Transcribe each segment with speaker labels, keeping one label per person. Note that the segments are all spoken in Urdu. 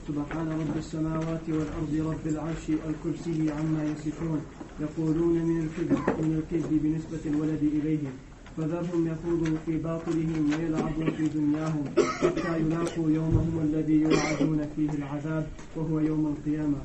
Speaker 1: سبحان رب السماوات والأرض رب العرش الكرسي عما يصفون يقولون من الكذب بنسبة الولد إليه فذرهم يخوضوا في باطلهم ويلعبوا في دنياهم حتى يلاقوا يومهم الذي يوعدون فيه العذاب وهو يوم القيامة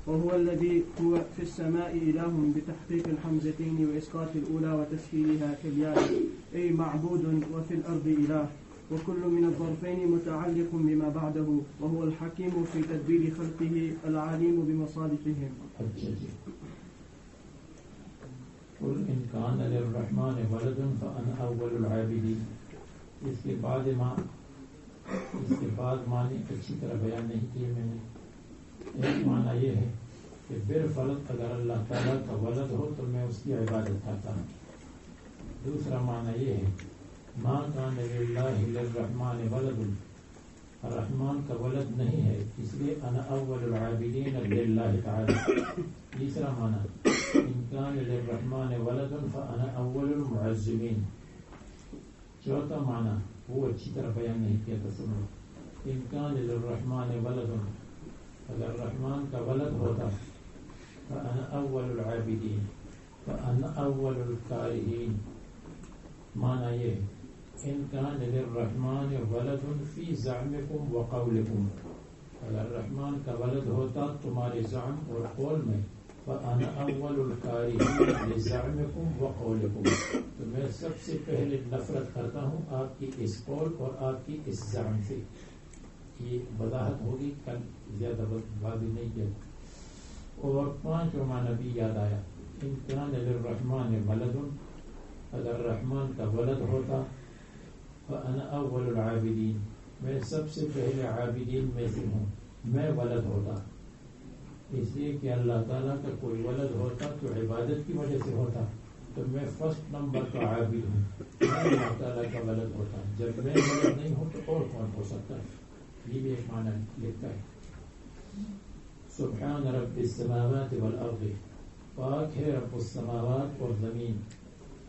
Speaker 1: وهو الذي هو في السماء إله بتحقيق الحمزتين وإسقاط الأولى وتسهيلها كالياء أي معبود وفي الأرض إله وكل من الظرفين متعلق بما بعده وهو الحكيم في تدبير خلقه العليم بمصالحهم.
Speaker 2: قل إن كان للرحمن ولد فأنا أول العابدين. اس کے بعد معنی اچھی طرح بیان نہیں کیے میں نے. ایک معنی یہ ہے کہ بالفرض اگر اللہ تعالیٰ کا ولد ہو تو میں اس کی عبادت کرتا ہوں. دوسرا معنی یہ ہے ما کان للہ للرحمن ولد، الرحمن کا ولد نہیں ہے اس لیے انا اول العابدین للہ تعالی. تیسرا معنی ان کان للرحمن ولد فانا اول المعظمین. چوتھا معنی وہ اچھی طرح بیان نہیں کیا تھا سنو. ان کان للرحمن ولد، اگر رحمان کا ولد ہوتا فانا اول العابدین فانا اول القارئین. معنی یہ ان کان للرحمن ولد فی زعمکم وقولکم، اگر رحمان کا ولد ہوتا تمہارے زعم اور قول میں فانا اول القارئین لزعمکم وقولکم، تو میں سب سے پہلے نفرت کرتا ہوں آپ کی اس قول اور آپ کی اس زعم سے. یہ وضاحت ہوگی، کل زیادہ واضح نہیں کیا. اور پانچواں معنی بھی یاد آیا ان کان للرحمن ولد، اگر رحمان کا ولد ہوتا فانا اول العابدین، میں سب سے پہلے عابدین میں سے ہوں، میں ولد ہوتا. اس لیے کہ اللہ تعالیٰ کا کوئی ولد ہوتا تو عبادت کی وجہ سے ہوتا، تو میں فرسٹ نمبر کا عابد ہوں، میں اللہ تعالیٰ کا ولد ہوتا. جب میں ولد نہیں ہوں تو اور کون ہو سکتا ہے؟ یہ بھی ایک معنی لکھتا ہے. سبحان رب السماوات والارض، پاک ہے رب السماوات اور زمین.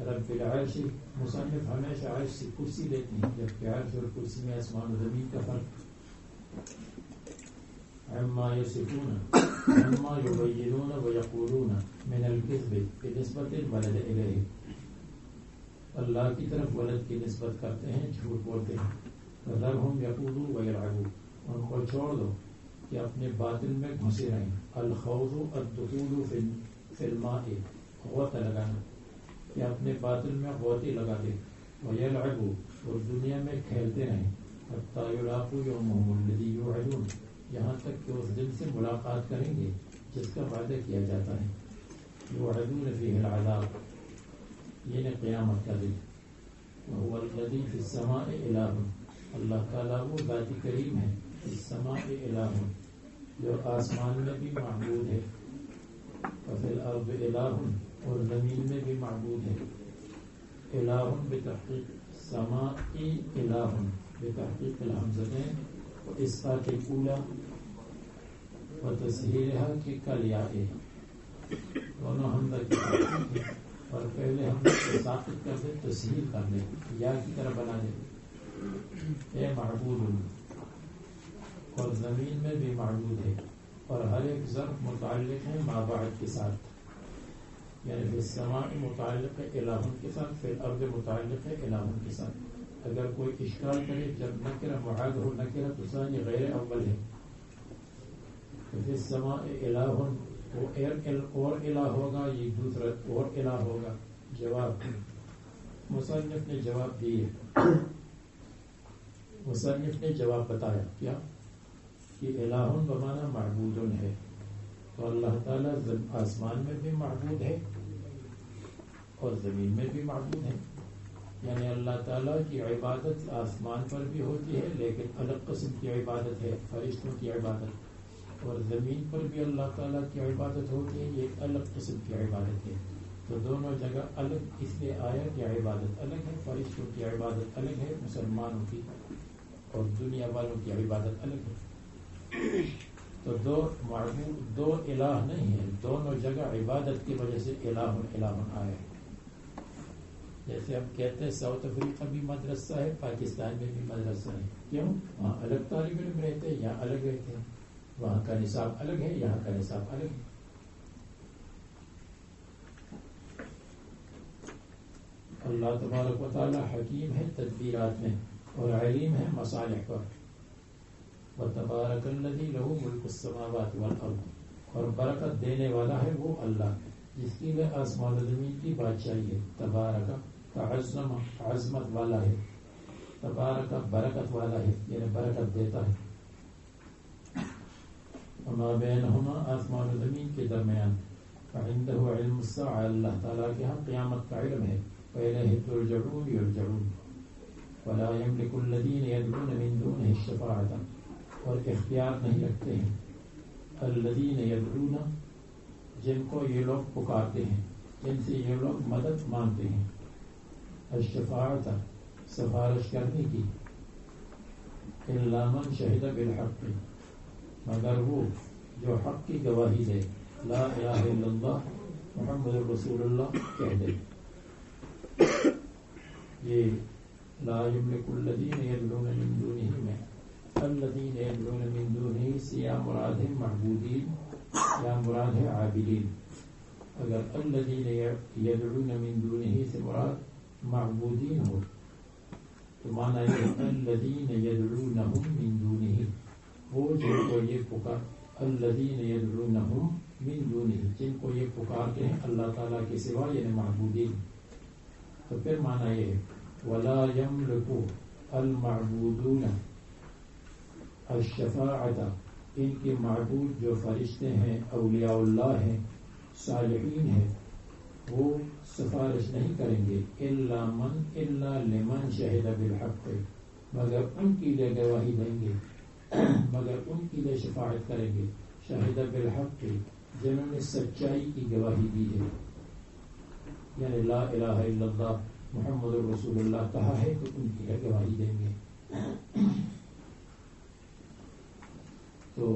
Speaker 2: رب العرش، مصنف ہمیشہ عرش سے کرسی لیتی ہیں جبکہ عرش اور کرسی میں آسمان و زمین کا فرق. عما یصفون عما یبینون ویقولون من الکذب بنسبت الولد الیہ، اللہ کی طرف ولد کی نسبت کرتے ہیں، جھوٹ بولتے ہیں. فذرہم یخوضوا ویلعبوا، ان کو چھوڑ دو کہ اپنے باطل میں گھسے رہیں. الخوض الدخول فی الماء، غوطہ لگانا، کہ اپنے باطل میں غوطے لگا دے. ویلعبوا، اور دنیا میں کھیلتے رہیں. حتی یلاقوا یومہم الذی یوعدون، یہاں تک کہ اس دن سے ملاقات کریں گے جس کا وعدہ کیا جاتا ہے. یوعدون فیہ العذاب، یہ قیامت کا دن. وهو الذی فی السماء الہ، اللہ تعالیٰ وہ ذات کریم ہے. فی السماء الہ، جو آسمان میں بھی معبود ہے. وفی الارض الہ، اور زمین میں بھی معبود ہے. الہ بتحقیق، سمائی الہ بتحقیق الحمزتین و اسقاط الاولی و تسہیلها کی کلیائے، دونوں حمزہ کی تحقیق ہے اور پہلے ہم ثابت کر دیں، تسہیل کر دیں، یا کی طرح بنا دیں. اے معبود، اور زمین میں بھی معبود ہے، اور ہر ایک ظرف متعلق ہے ما بعد کے ساتھ. یعنی فی السماء متعلق ہے الہن کے ساتھ، فی الارض متعلق ہے الہن کے ساتھ. اگر کوئی اشکال کرے جب نکرہ معاد ہو نکرہ تو ثانی غیر اول ہے. فی السماء الہن، وہ اور الہ ہوگا، یہ دوسرا اور الہ ہوگا. جواب مصنف نے جواب دیے، مصنف نے جواب بتایا کیا کہ الہن بمانا معبودن ہے، تو اللہ تعالیٰ آسمان میں بھی معبود ہے اور زمین میں بھی معبود ہے. یعنی اللہ تعالیٰ کی عبادت آسمان پر بھی ہوتی ہے لیکن الگ قسم کی عبادت ہے، فرشتوں کی عبادت، اور زمین پر بھی اللہ تعالیٰ کی عبادت ہوتی ہے، یہ الگ قسم کی عبادت ہے. تو دونوں جگہ الگ اس لیے آیا کہ عبادت الگ ہے، فرشتوں کی عبادت الگ ہے، مسلمانوں کی اور دنیا والوں کی عبادت الگ ہے. تو دو معبود، دو الہ نہیں ہے، دونوں جگہ عبادت کی وجہ سے الہ آیا ہے. جیسے ہم کہتے ہیں ساؤتھ افریقہ بھی مدرسہ ہے، پاکستان میں بھی مدرسہ ہے. کیوں؟ وہاں الگ طالب علم رہتے ہیں، یہاں الگ رہتے ہیں. وہاں کا نصاب الگ ہے، یہاں کا نصاب الگ ہے. اللہ تبارک و تعالی حکیم ہے تدبیرات میں اور علیم ہے مصالح پر. وتبارک الذی لہ ملک السماوات والارض، اور برکت دینے والا ہے وہ اللہ جس کی وہ آسمان و زمین کی بادشاہی ہے. تبارک تعظم، عظمت والا ہے. تبارک برکت والا ہے، یعنی برکت دیتا ہے. وما بینہما، آسمان و زمین کے درمیان. فعندہ علم الساعہ، اللہ تعالیٰ کے ہاں قیامت کا علم ہے. وإلیہ ترجعون، یرجعون. ولا یملک الذین یدعون من دونہ الشفاعۃ، اور اختیار نہیں رکھتے ہیں الذین یدعون، جن کو یہ لوگ پکارتے ہیں، جن سے یہ لوگ مدد مانگتے ہیں. الشفاعۃ، سفارش کرنے کی. الا من شہد بالحق، مگر وہ جو حق کی گواہی دے. لا الہ الا اللہ محمد رسول اللہ کہہ دے. یہ لا یملک الذین یدعون من دونہ میں الذین یدعون من دونہ سے یا مراد ہے معبودین یا مراد ہے عابدین. اگر الذین یدعون من دونہ سے مراد معبودین ہو تو معنی ہے الذین یدعونہم من دونہ، وہ جن کو یہ پکار، الذین یدعونہم من دونہ، جن کو یہ پکارتے ہیں اللہ تعالیٰ کے سوا، یعنی معبودین. تو پھر معنی یہ ہے ولا یملک المعبودون الشفاعۃ، ان کے معبود جو فرشتے ہیں، اولیاء اللہ ہیں، صالحین ہیں، وہ سفارش نہیں کریں گے. الا لمن شہد بالحق، مگر ان کے لیے گواہی دیں گے، مگر ان کے لیے شفاعت کریں گے. شہد بالحق، جنہوں نے سچائی کی گواہی دی ہے، یعنی لا الہ الا اللہ محمد رسول اللہ کہا ہے تو ان کی گواہی دیں گے. تو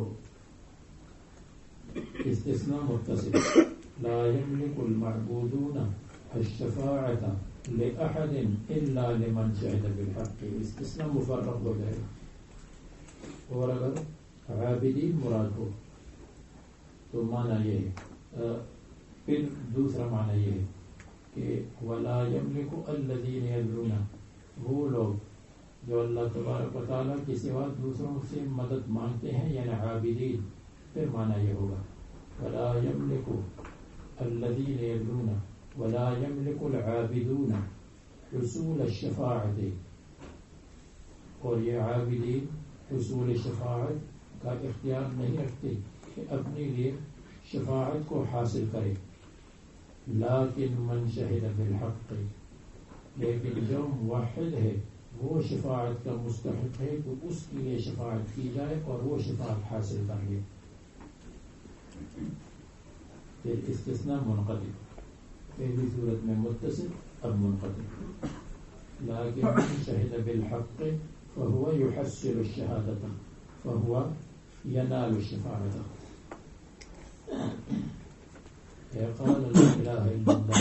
Speaker 2: استثناء متصل. لا يملك المعبودون الشفاعة لأحد إلا لمن شهد بالحق، استثناء مفرق ہو جائے. اور اگر عابدین مراد ہو تو معنی یہ ہے. پھر دوسرا معنی یہ ہے کہ ولا يملك الذين يدعون، وہ لوگ جو اللہ تبارک و تعالیٰ کے سوا دوسروں سے مدد مانگتے ہیں، یعنی عابدین. پھر معنی یہ ہوگا ولا يملك الذين يدعون ولا يملك العابدون حصول الشفاعة، اور یہ عابدین حصول شفاعت کا اختیار نہیں رکھتے کہ اپنے لیے شفاعت کو حاصل کرے، لیکن من شہد بالحق، لیکن جو موحد ہے وہ شفاعت کا مستحق ہے کہ اس کے لیے شفاعت کی جائے اور وہ شفاعت حاصل کر لے۔ پھر استثناء منقطع، پہلی صورت میں متصل، اب منقطع۔ لیکن من شہد بالحق فهو يحصل الشهادة فهو ينال الشفاعة۔ قال لا إله إلا الله،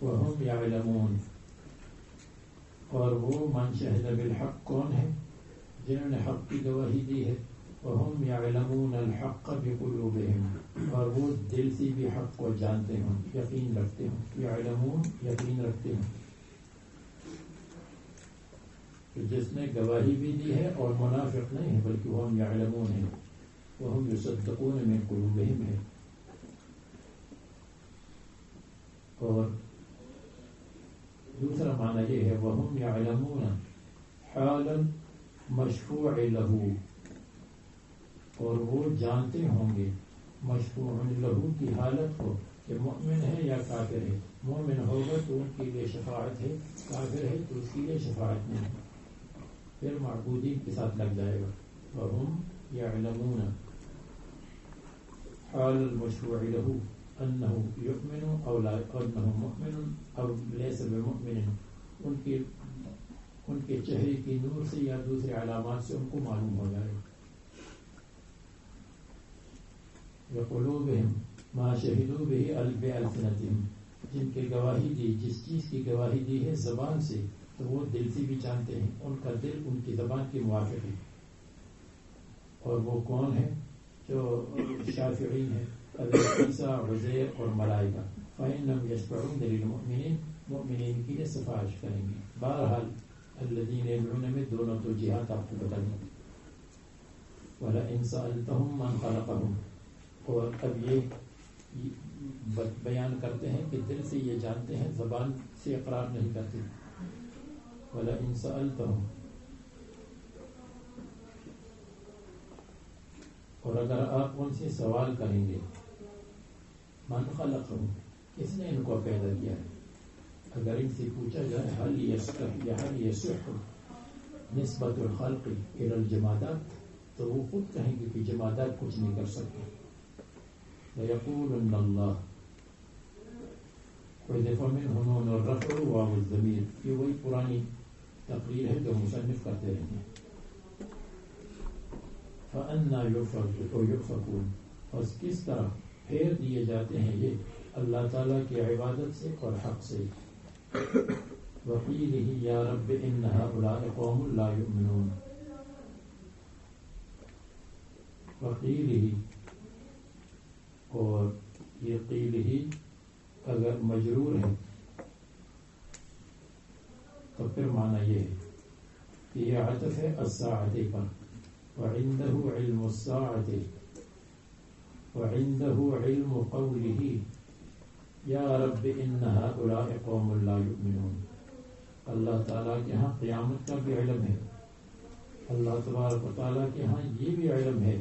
Speaker 2: وهم يعلمون، اور وہ من شہد بالحق کون ہے؟ جنہوں نے حق کی گواہی دی ہے۔ وهم يعلمون الحق بقلوبهم، اور وہ دل سے بھی حق کو جانتے ہوں، یقین رکھتے ہوں۔ يعلمون یقین رکھتے ہوں، تو جس نے گواہی بھی دی ہے اور منافق نہیں ہے بلکہ وهم يعلمون ہے، وهم يصدقون من قلوبهم ہے۔ اور دوسرا معنی یہ ہے وهم يعلمون حالا مشفوع له، اور وہ جانتے ہوں گے مشفوع له کی حالت کو کہ مؤمن ہے یا کافر ہے۔ مومن ہوگا تو ان کے لیے شفاعت ہے، کافر ہے تو اس کے لیے شفاعت نہیں، پھر معبودین کے ساتھ لگ جائے گا۔ وهم يعلمون حال المشفوع له انه يؤمن او لا، انه مؤمن او ليس بمؤمن، ان کے چہرے کی نور سے یا دوسرے علامات سے ان کو معلوم ہو جائے گا۔ وقلوبهم ما شهدوا به بألسنتهم، جن کی گواہی دی، جس چیز کی گواہی دی ہے زبان سے، تو وہ دل سے بھی جانتے ہیں، ان کا دل ان کی زبان کے موافق ہے۔ اور وہ کون ہے؟ جو شافعین ہیں، حضرت عیسیٰ، عزیر اور ملائکہ۔ فإنهم يشفعون للمؤمنين، مؤمنین کے لیے سفارش کریں گے۔ بہرحال الذین يدعون میں دونوں توجیہات آپ کو بتا دیں۔ وَلَئِن سَأَلْتَهُم مَّن خَلَقَهُم، اور اب یہ بیان کرتے ہیں کہ دل سے یہ جانتے ہیں، زبان سے اقرار نہیں کرتے۔ وَلَئِن سَأَلْتَهُم، اور اگر آپ ان سے سوال کریں گے، من خلقهم، کس نے ان کو پیدا کیا ہے؟ اگر ان سے پوچھا جائے هل يصح نسبت الخلق الى الجمادات، تو وہ خود کہیں گے کہ جمادات کچھ نہیں کر سکتے۔ لَيَقُولُنَّ اللَّهُ، حذف منه نون الرفع واو الضمیر، یہ وہی پرانی تقریر ہے جو مصنف کرتے رہتے ہیں۔ فَأَنَّا يُؤْفَكُونَ، اور کس طرح پھیر دیے جاتے ہیں یہ اللہ تعالیٰ کی عبادت سے اور حق سے۔ وَقِيلِهِ يَا رَبِّ إِنَّ هَؤُلَاءِ قَوْمٌ لَا يُؤْمِنُونَ، وَقِيلِهِ، اور یہ قیلہی اگر مجرور ہے تو پھر معنی یہ ہے کہ یہ عطف ہے الساعۃ پر، وعنده علم الساعۃ، وعنده علم قوله یا رب ان هؤلاء قوم لا یؤمنون۔ اللہ تعالیٰ کے ہاں قیامت کا بھی علم ہے، اللہ تبارک و تعالیٰ کے ہاں یہ بھی علم ہے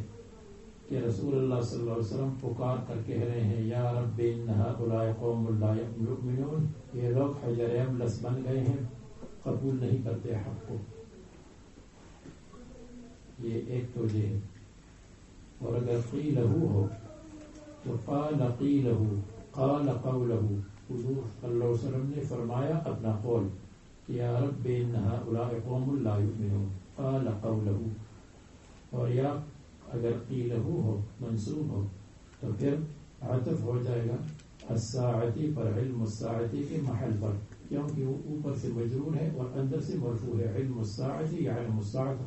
Speaker 2: کہ رسول اللہ صلی اللہ علیہ وسلم پکار کر کہہ رہے ہیں یا رب ان هؤلاء قوم لا یؤمنون، یہ لوگ حجر املس بن گئے ہیں، قبول نہیں کرتے حق کو۔ یہ ایک توجہ ہے۔ اور اگر قیلہ ہو تو قال قیلہ، قال قولہ، حضور صلی اللہ علیہ وسلم نے فرمایا اپنا قول کہ یا رب ان هؤلاء قوم لا یؤمنون، قال قولہ۔ اور یا اگر قیلہ ہو منصوب ہو تو پھر عطف ہو جائے گا الساعتی پر، علم الساعتی کے محل پر، کیونکہ وہ اوپر سے مجرور ہے اور اندر سے مرفوع ہے۔ علم الساعتی یعلم الساعة،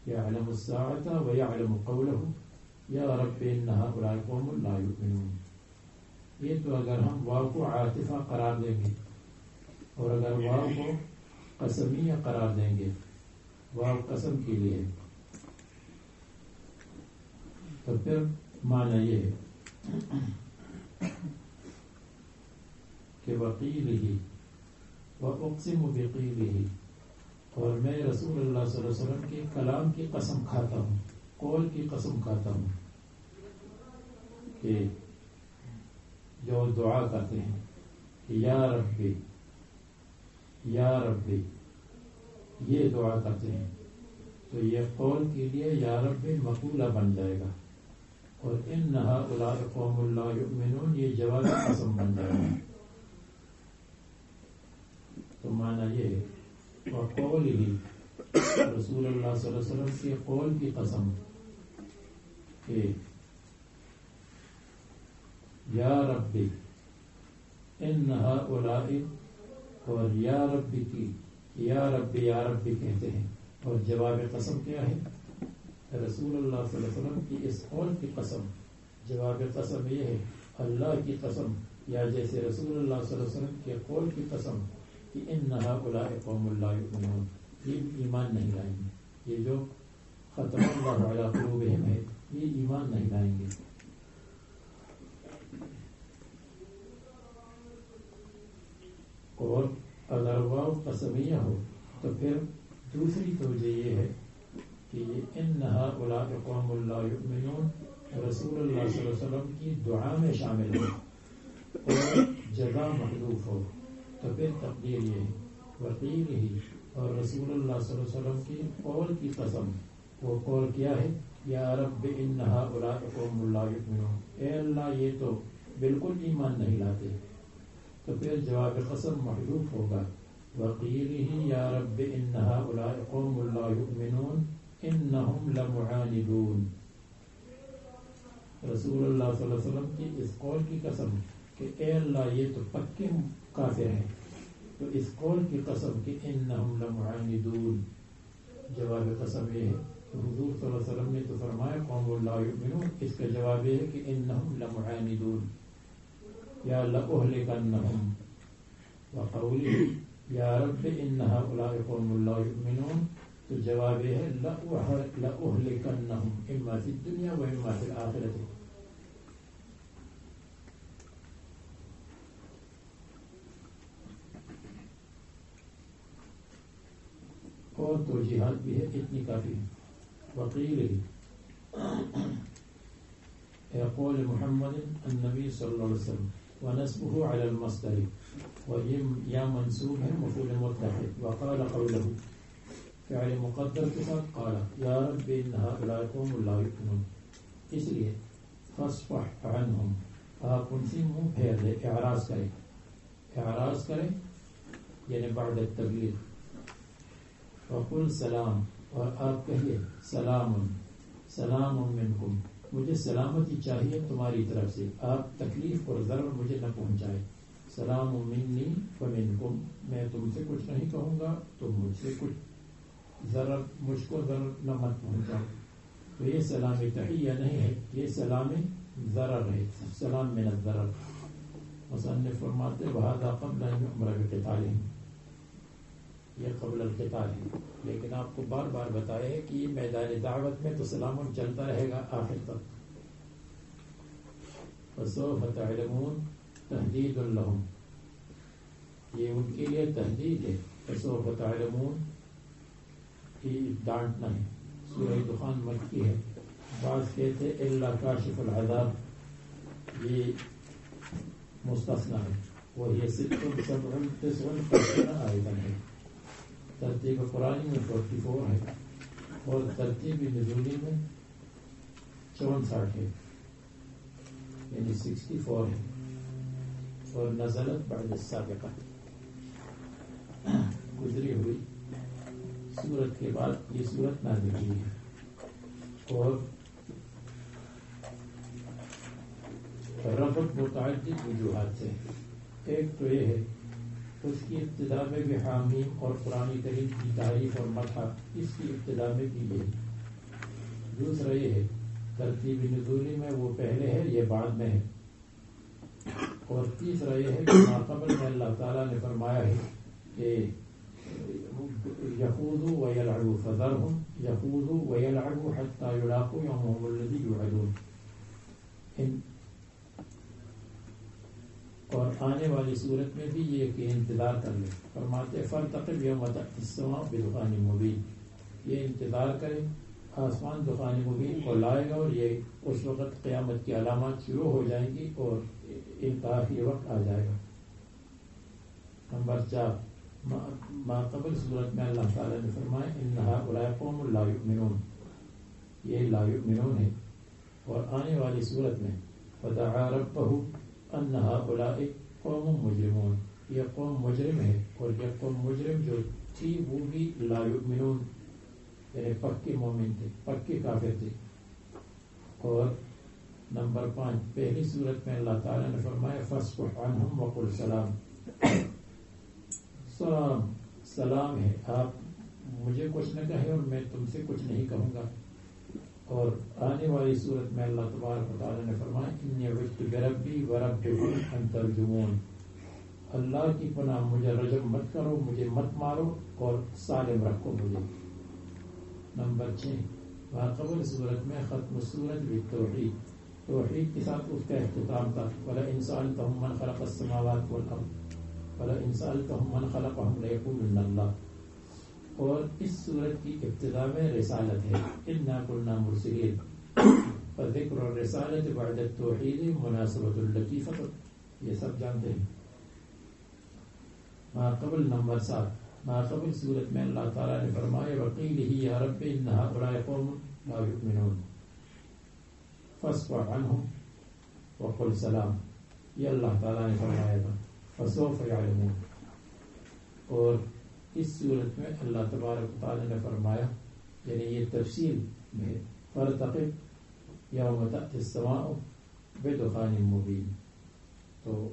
Speaker 2: یعلم الساعة ویعلم قولہ یا رب ان هؤلاء قوم لا یؤمنون۔ یہ تو اگر ہم واو کو عاطفہ قرار دیں گے، اور اگر واو کو قسمیہ قرار دیں گے، واو قسم کے لیے، تو پھر معنی یہ ہے کہ وقیلہ، وأقسم بقیلہ، اور میں رسول اللہ صلی اللہ علیہ وسلم کے کلام کی قسم کھاتا ہوں، قول کی قسم کھاتا ہوں کہ جو دعا کرتے ہیں کہ یا ربی یا ربی، یہ دعا کرتے ہیں تو یہ قول کے لیے یا ربی مقولہ بن جائے گا، اور ان ہؤلاء قوم لا یؤمنون یہ جواب قسم بن جائے گا۔ تو معنی یہ ہے وقول ہی رسول اللہ صلی اللہ علیہ وسلم کے قول کی قسم کہ یا ربی ان ہؤلاء، اور یا ربی کی یا ربی کہتے ہیں، اور جواب قسم کیا ہے؟ رسول اللہ صلی اللہ علیہ وسلم کی اس قول کی قسم، جواب قسم یہ ہے اللہ کی قسم، یا جیسے رسول اللہ صلی اللہ علیہ وسلم کے قول کی قسم کہ ان ہؤلاء قوم لا یؤمنون، یہ ایمان نہیں لائیں گے، یہ جو ختم اللہ علی قلوبہم ہے یہ ایمان نہیں لائیں گے۔ اور اگر واو قسمیہ ہو تو پھر دوسری توجہ یہ ہے کہ یہ ان ہؤلاء قوم لا یؤمنون رسول اللہ صلی اللہ علیہ وسلم کی دعا میں شامل ہے، اور جگہ محذوف ہو تو پھر تقدیر یہ ہے وقیل ہی، اور رسول اللہ صلی اللہ علیہ وسلم کی قول کی قسم، وہ قول کیا ہے؟ یا رب ان ہؤلاء قوم لا یؤمنون، اے اللہ یہ تو بالکل ایمان نہیں لاتے، تو پھر جواب قسم محذوف ہوگا وقیل ہی یا رب ان ہؤلاء قوم لا یؤمنون انہم لمعاندون۔ رسول اللہ صلی اللہ علیہ وسلم کی اس قول کی قسم کہ اے اللہ یہ تو پکے کافر ہیں، تو اس قول کی قسم کہ انہم لمعاندون، جواب قسم یہ ہے حضور صلی اللہ علیہ وسلم نے تو فرمایا قوم لا یؤمنون، اس کا جواب یہ ہے کہ انہم لمعاندون یا لأہلکنہم، وقولی یا رب ان ہؤلاء قوم لا یؤمنون، تو جواب یہ ہے لأہلکنہم اما فی الدنیا و اما فی الآخرۃ۔ اور توجیحات بھی ہے، اتنی کافی ہے۔ وقیل قول محمد النبی صلی اللہ علیہ وسلم ونسبه على المصدر، ویا منصوب ہے مفعول مطلق ہے، وقال قوله فعل مقدر کے ساتھ قال یا رب ان ہؤلاء قوم لا یؤمنون، اس لیے فاصفح عنہم، آپ ان سے منہ پھیر لیں، اعراض کریں، اعراض کریں یعنی بعد التبلیغ، وقل سلام، اور آپ کہیے سلام سلام منکم، مجھے سلامتی چاہیے تمہاری طرف سے، آپ تکلیف اور ضرر مجھے نہ پہنچائے، سلام منی ومنکم، میں تم سے کچھ نہیں کہوں گا تم مجھ سے کچھ ضرر، مجھ کو ضرر نہ مت پہنچاؤ، تو یہ سلام تحیہ نہیں ہے، یہ سلام ضرر ہے، سلام من الضرر۔ مصنف فرماتے وہذا قبل ان یؤمر بقتالہم، یہ قبل القتال ہے، لیکن آپ کو بار بار بتایا ہے کہ یہ میدان دعوت میں تو سلام چلتا رہے گا آخر تک۔ فسوف تعلمون تہدید لہم، یہ ان کے لیے تہدید ہے، فسوف تعلمون کی ڈانٹنا ہے۔ سورہ دخان مکی ہے، بعض کہتے الا کاشف العذاب، یہ مستثنیٰ ہے، وہی 9 آیتن ہے، ترتیب قرآنی میں 44 ہے، اور ترتیب نزولی میں 64 ہے، یعنی 64 ہے، اور نزلت بعد السابقہ، گزری ہوئی سورت کے بعد یہ سورت نازل ہوئی ہے۔ اور رفع متعدد وجوہات سے، ایک تو یہ ہے اس کی ابتدا میں بھی حامیم اور قرآن کریم کی تعریف اور مدح اس کی ابتدا میں کی گئی، دوسرا یہ ہے ترتیب نزولی میں وہ پہلے ہے یہ بعد میں ہے، اور تیسرا یہ ہے کہ ماقبل میں اللہ تعالیٰ نے فرمایا ہے کہ یخوضوا ویلعبوا فذرهم یخوضوا ویلعبوا حتی یلاقوا یومهم الذی یوعدون، اور آنے والی صورت میں بھی یہ کہ انتظار کر لے. فرماتے فارتقب یوم تأتی السماء بدخان مبین، یہ انتظار کرے آسمان دخان مبین کو لائے گا، اور یہ اس وقت قیامت کی علامات شروع ہو جائیں گی اور انتہا یہ وقت آ جائے گا. نمبر 4 ما قبل صورت میں اللہ تعالیٰ نے فرمایا ان هؤلاء قوم لا یؤمنون، یہ لا یؤمنون ہے. اور آنے والی صورت میں فدعا ربہ ان هؤلاء قوم مجرمون، یہ قوم مجرم ہے، اور یہ قوم مجرم جو تھی وہ بھی لا یؤمنون یعنی پکے مومن تھے، پکے کافر تھے. اور نمبر 5 پہلی صورت میں اللہ تعالیٰ نے فرمایا فاصفح عنہم وقل سلام، سلام سلام ہے، آپ مجھے کچھ نہ کہیں اور میں تم سے کچھ نہیں کہوں گا. اور آنے والی صورت میں اللہ تبارک و تعالیٰ نے فرمایا انی عذت بربی وربکم ان ترجمون، اللہ کی پناہ مجھے رجم مت کرو، مجھے مت مارو اور سالم رکھو مجھے. نمبر 6 قبل صورت میں ختم صورت بالتوحید، توحید کے ساتھ اس کا اختتام تھا. وَلَئِن سَأَلْتَهُم مَّنْ خَلَقَ السَّمَاوَاتِ وَالْأَرْضَ وَلَئِن سَأَلْتَهُم مَّنْ خَلَقَهُمْ لَيَقُولُنَّ اللَّهُ. اور اس صورت کی ابتدا میں رسالت ہے، اِنَّا كُنَّا مُرْسِلِينَ، فذکر الرسالۃ بعد التوحید مناسبۃ اللطیفۃ، یہ سب جانتے ہیں. ما قبل نمبر 7 ما قبل صورت میں اللہ تعالیٰ نے فرمایا وقیلہ یا رب ان هؤلاء قوم لا یؤمنون فاصفح عنہم وقل سلام، یہ اللہ تعالیٰ نے فرمایا تھا فسوف یعلمون. اور اس صورت میں اللہ تبارک و تعالیٰ نے فرمایا یعنی یہ تفصیل میں فارتقب یوم تأتی السماء بدخان مبین، تو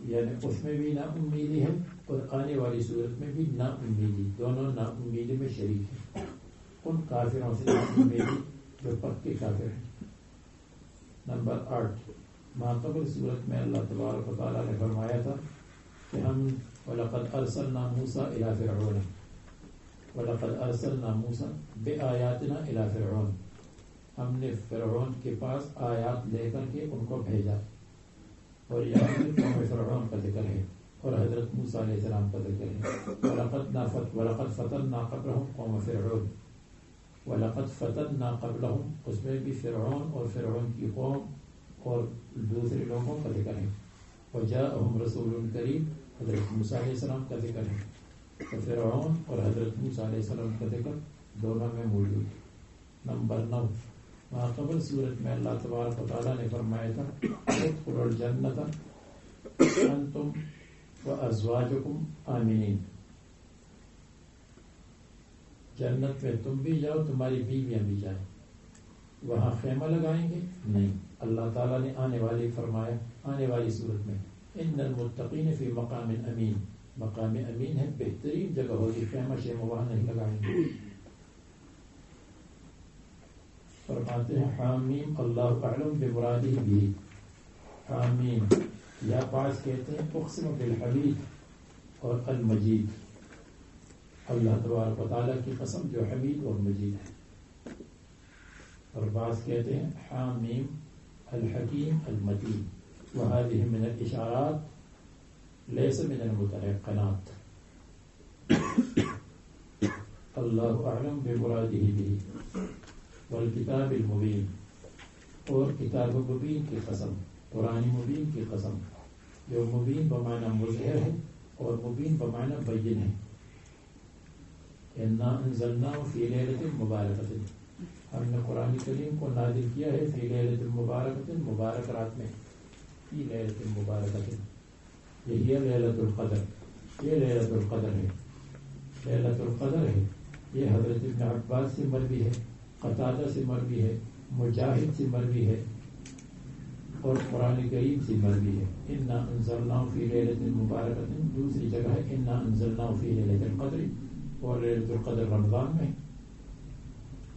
Speaker 2: یعنی اس میں بھی نا امیدی ہے اور آنے والی صورت میں بھی نا امیدی، دونوں نا امیدی میں شریک ہیں. ان کافروں سے نا امیدی جو پکے کافر ہیں. نمبر 8 ما قبل صورت میں اللہ تبارک و تعالیٰ نے فرمایا تھا کہ ہم وَلَقَدْ أَرْسَلْنَا مُوسَىٰ إِلَىٰ فِرْعَوْنَ وَلَقَدْ أَرْسَلْنَا مُوسَىٰ بِآيَاتِنَا إِلَىٰ فِرْعَوْنَ، ہم نے فرعون کے پاس آیات لے کر کے ان کو بھیجا. اور یہاں پر قوم فرعون کا ذکر ہے اور حضرت موسیٰ علیہ السلام کا ذکر ہے. وَلَقَدْ فَتَنَّا قَبْلَهُمْ قَوْمَ فِرْعَوْنَ وَلَقَدْ فَتَنَّا قَبْلَهُمْ، اس میں بھی فرعون اور فرعون کی قوم اور دوسرے لوگوں کا ذکر ہے. وَجَاءَهُمْ رَسُولٌ كَرِيمٌ، حضرت موسیٰ علیہ السلام کا ذکر ہے. تو فرعون اور حضرت موسیٰ علیہ السلام کا ذکر دونوں میں موجود ہے. نمبر 9 وہاں قبل صورت میں اللہ تبارک و تعالیٰ نے فرمایا تھا ادخلوا الجنۃ انتم وازواجکم آمنین، جنت میں تم بھی جاؤ تمہاری بیویاں بھی جائیں. وہاں خیمہ لگائیں گے نہیں، اللہ تعالیٰ نے آنے والی فرمایا آنے والی صورت میں ان المتقین فی مقام امین، مقام امین ہے بہترین جگہ ہوگی، خیمہ شیمہ وہاں نہیں لگائیں گے. فرماتے ہیں حامیم اللہ اعلم بمرادہ بھی، حامیم یا بعض کہتے ہیں اقسم بالحمید اور المجید، اللہ تبارک و تعالیٰ کی قسم جو حمید اور مجید ہے. اور بعض کہتے ہیں حامیم الحکیم المتین، وهذه من الاشارات ليس من المتيقنات. اللہ اعلم بمرادہ بھی والکتاب المبین، اور کتاب مبین کی قسم، قرآن مبین کی قسم، جو مبین بمعنی مظہر ہے اور مبین بمعنی بین ہے. انا انزلناه فی لیلۃ مبارکۃ، ہم نے قرآن کریم کو نازل کیا ہے فی لیلۃ مبارکۃ، مبارک رات میں، فی لیلۃ مبارکۃ، یہی ہے لیلۃ القدر. یہ لیلۃ القدر ہے، لیلۃ القدر ہے. یہ حضرت ابن عباس سے مروی ہے، قتادہ سے مروی ہے، مجاہد سے مروی ہے اور قرآن کریم سے مروی ہے. انا انزلناہ فی لیلۃ مبارکۃ، دوسری جگہ ہے انا انزلناہ فی لیلۃ القدر، اور لیلۃ القدر رمضان میں،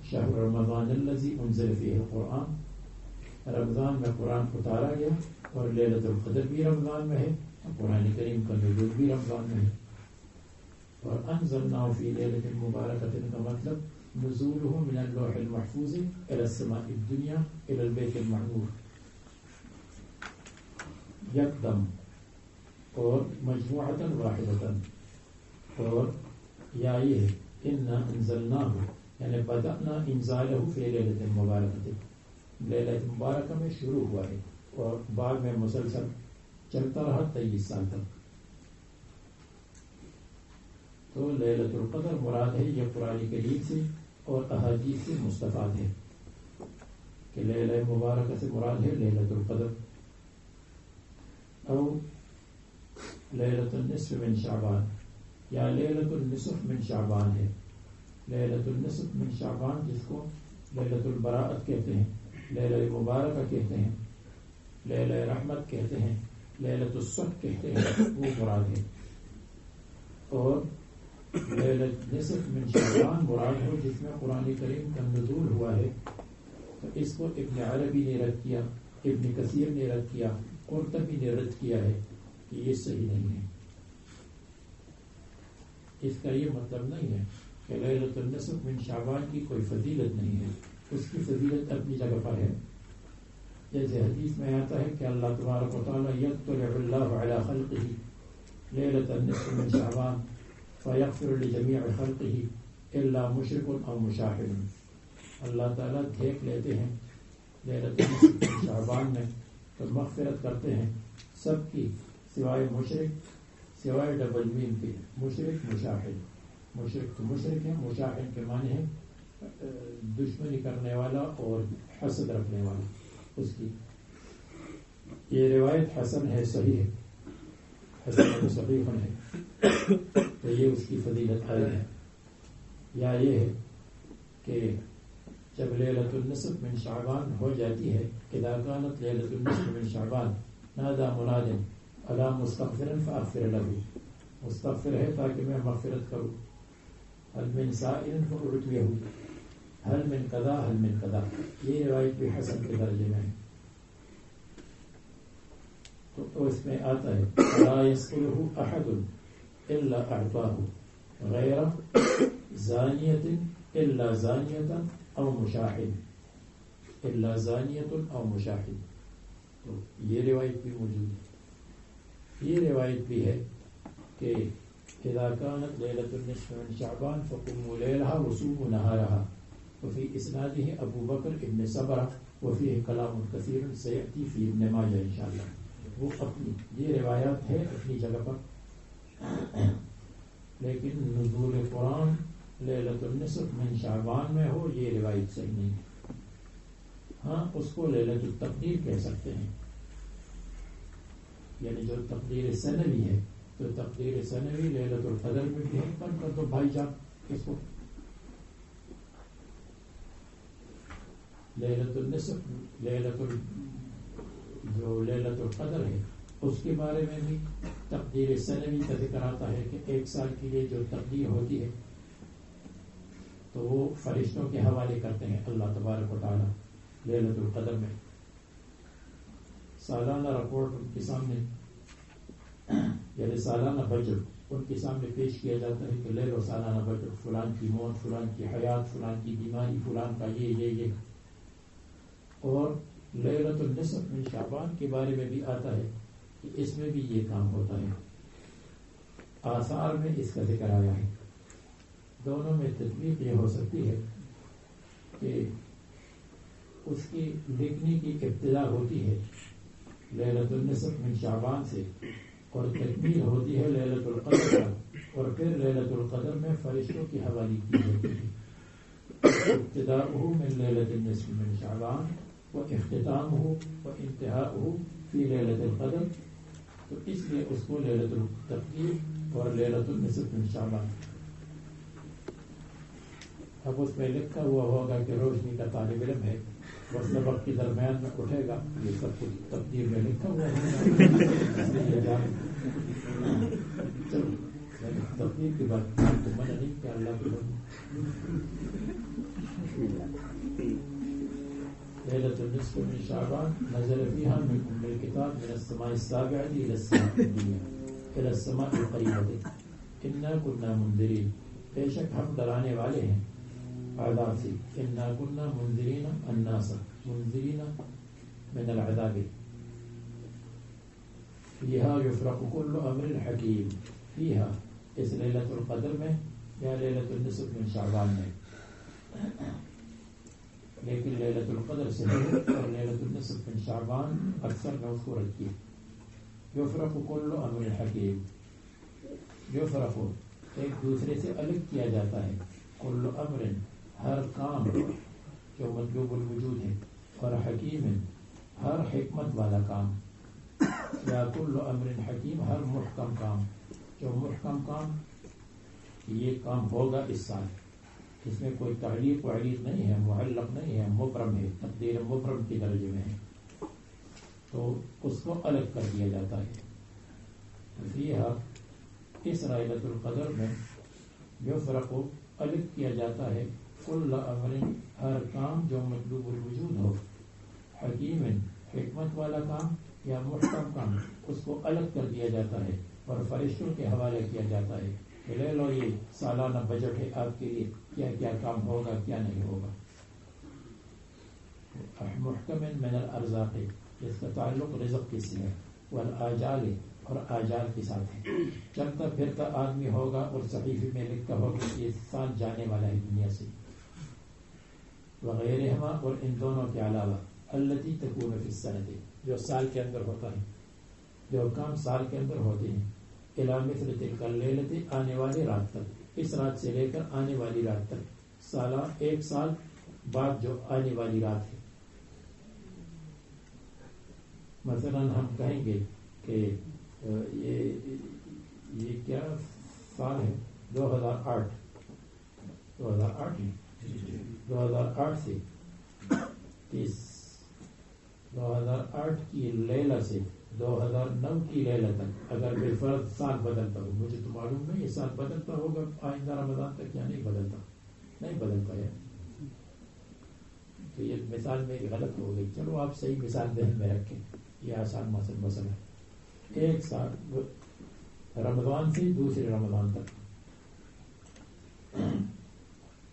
Speaker 2: شہر رمضان الذی انزل فیہ القرآن، رمضان میں قرآن اتارا گیا، اور لیلۃ القدر بھی رمضان میں ہے، قرآن کریم کا نزول بھی رمضان میں ہے. اور انزلناہ فی لیلۃ مبارکۃ کا مطلب نزولہ من اللوح المحفوظ الى السماء الدنیا الى البیت المعمور. یکدم اور مجموعتاً واحدتاً، اور یا یہ انا انزلناہ یعنی بدأنا انزالہ فی لیلۃ مبارکۃ، لیلۃ مبارکہ میں شروع ہوا ہے اور بعد میں مسلسل چلتا رہا 23 سال تک۔ تو لیلۃ القدر مراد ہے، یہ قرآن کریم سے اور احادیث سے مستفاد ہے کہ لیلہ مبارکہ سے مراد ہے لیلۃ القدر، او لیلۃ النصف من شعبان، یا لیلۃ النصف من شعبان ہے۔ لیلۃ النصف من شعبان جس کو لیلۃ البراءت کہتے ہیں، لیلہ مبارکہ کہتے ہیں، لیلہ رحمت کہتے ہیں، لیلۃ الصلح کہتے ہیں، وہ مراد ہے۔ اور لیلۃ نصف من شعبان مراد ہو جس میں قرآن کریم کا نزول ہوا ہے، تو اس کو ابن عربی نے رد کیا، ابن کثیر نے رد کیا، قرطبی نے رد کیا ہے کہ یہ صحیح نہیں ہے۔ اس کا یہ مطلب نہیں ہے کہ لیلۃ النصف من شعبان کی کوئی فضیلت نہیں ہے، اس کی فضیلت اپنی جگہ پر ہے۔ جیسے حدیث میں آتا ہے کہ اللہ تبارک و تعالیٰ یطلع اللہ علی خلقہ لیلۃ النصف من شعبان فیغفر لجمیع خلقہ الا مشرک او مشاہد، اللہ تعالیٰ دیکھ لیتے ہیں لیلۃ النصف من شعبان میں تو مغفرت کرتے ہیں سب کی سوائے مشرک، سوائے ڈبل میم کے، مشرک مشاہد، مشرک تو مشرک ہے، مشاہد کے معنی ہے دشمنی کرنے والا اور حسد رکھنے والا، اس کی یہ روایت حسن ہے، صحیح ہے، حسن صحیح ہے، تو یہ اس کی فضیلت ہے۔ یا یہ ہے کہ جب لیلۃ النصف من شعبان ہو جاتی ہے، اذا كانت لیلۃ النصف من شعبان نادى مناد الا مستغفرا فاغفر له، مستغفر ہے تاکہ میں مغفرت کروں، هل من سائل فاعطيه، هل من قضا هل من قضا، یہ روایت بھی حسن کے درجے میں ہے۔ تو اس میں آتا ہے لا يسأله احد الا اعطاه غیر زانیۃ الا زانیۃ او مشاہد، الا زانیۃ او مشاہد، تو یہ روایت بھی موجود ہے۔ یہ روایت بھی ہے کہ اذا كانت لیلۃ النصف من شعبان فقوموا لیلها وصوموا نهارها، وفي اسناده ابو بکر ابن صبرہ وفيه کلام کثیر سیأتی فی ابن ماجہ انشاءاللہ۔ وہ اپنی یہ روایات ہے اپنی جگہ پر، لیکن نزول قرآن لیلۃ النصف من شعبان میں ہو یہ روایت صحیح نہیں ہے۔ ہاں اس کو لیلۃ التقدیر کہہ سکتے ہیں، یعنی جو تقدیر سنوی ہے، تو تقدیر سنوی لیلۃ القدر میں بھی ہے، کر دو بھائی جان اس کو۔ لیلۃ النصف جو لیلۃ القدر ہے اس کے بارے میں بھی تقدیر سنوی کا ذکر آتا ہے کہ ایک سال کے لیے جو تقدیر ہوتی ہے تو وہ فرشتوں کے حوالے کرتے ہیں اللہ تبارک و تعالیٰ لیلۃ القدر میں۔ سالانہ رپورٹ ان کے سامنے، یعنی سالانہ بجٹ ان کے سامنے پیش کیا جاتا ہے کہ لے لو سالانہ بجٹ، فلان کی موت، فلان کی حیات، فلان کی بیماری، فلان کا یہ۔ اور لیلۃ النصف من شعبان کے بارے میں بھی آتا ہے کہ اس میں بھی یہ کام ہوتا ہے، آثار میں اس کا ذکر آیا ہے۔ دونوں میں تطبیق یہ ہو سکتی ہے کہ اس کی لکھنے کی ابتدا ہوتی ہے لیلۃ النصف من شعبان سے، اور تکمیل ہوتی ہے لیلۃ القدر پر، اور پھر لیلۃ القدر میں فرشتوں کی حوالی کی جاتی ہے۔ ابتداؤہ من لیلۃ النصف من شعبان و اختتامہ و انتہاؤہ فی لیلۃ القدر، تو اس لیے اس کو لیلۃ التقدیر اور لیلۃ النصف من شعبان۔ اب اس میں لکھا ہوا ہوگا کہ روشنی کا طالب علم ہے، وہ سبق کے درمیان میں اٹھے گا، یہ سب کچھ تقدیر میں لکھا ہوا ہے۔ چلو تقدیر کی بات تو منع نہیں کہ اللہ کی بات۔ لیلۃ النصف من شعبان نزل فيها من ام الكتاب من السماء السابعة الى السماء الدنيا الى السماء القريبة انا كنا منذرين، بے شک ہم ڈرانے والے ہیں عذاب سے، انا كنا منذرين الناس، منذرين من العذاب، فیہا یفرق کل امر حکیم، فیہا اس لیلۃ القدر میں یا لیلۃ النصف من شعبان میں، لیکن لیلۃ القدر سے اور لیلۃ النصف من شعبان اکثر میں اس کو رکھی. یفرق کل امر حکیم، یفرق ایک دوسرے سے الگ کیا جاتا ہے، کل امر ہر کام جو مطلوب الوجود ہے، اور حکیم ہر حکمت والا کام، یا کل امر حکیم ہر محکم کام، جو محکم کام یہ کام ہوگا اس سال، اس میں کوئی تعلیق وعلیق نہیں ہے، معلق نہیں ہے، مبرم ہے، تقدیر مبرم کے درجے میں ہے، تو اس کو الگ کر دیا جاتا ہے. فیہا اس لیلۃ القدر میں یفرق الگ کیا جاتا ہے کل امر ہر کام جو مطلوب الوجود ہو، حکیم حکمت والا کام یا محکم کام، اس کو الگ کر دیا جاتا ہے اور فرشتوں کے حوالے کیا جاتا ہے کہ لے لو یہ سالانہ بجٹ ہے آپ کے لیے، کیا کیا کام ہوگا کیا نہیں ہوگا. محکم من الارزاق، جس کا تعلق رزق کی سے ہے، والآجال اور آجال کے ساتھ ہے، چلتا پھرتا آدمی ہوگا اور صحیفے میں لکھا ہوگا کہ یہ سال جانے والا ہے دنیا سے، وغیرہما اور ان دونوں کے علاوہ، التی تکون فی السنۃ جو سال کے اندر ہوتا ہے، جو کام سال کے اندر ہوتے ہیں، الی مثل تلک اللیلۃ آنے والی رات تک، اس رات سے لے کر آنے والی رات تک، سالہ ایک سال بعد جو آنے والی رات ہے. مثلا ہم کہیں گے کہ یہ کیا سال ہے، 2008 سے 2008 کی لیلہ سے 2009 کی لیلہ تک اگر بالفرض سال بدلتا ہو، مجھے تو معلوم نہیں یہ سال بدلتا ہوگا آئندہ رمضان تک یا نہیں بدلتا، نہیں بدلتا ہے، تو یہ مثال میری غلط ہو گئی. چلو آپ صحیح مثال ذہن میں رکھیں، یہ آسان مسئلہ ہے. ایک سال رمضان سے دوسرے رمضان تک،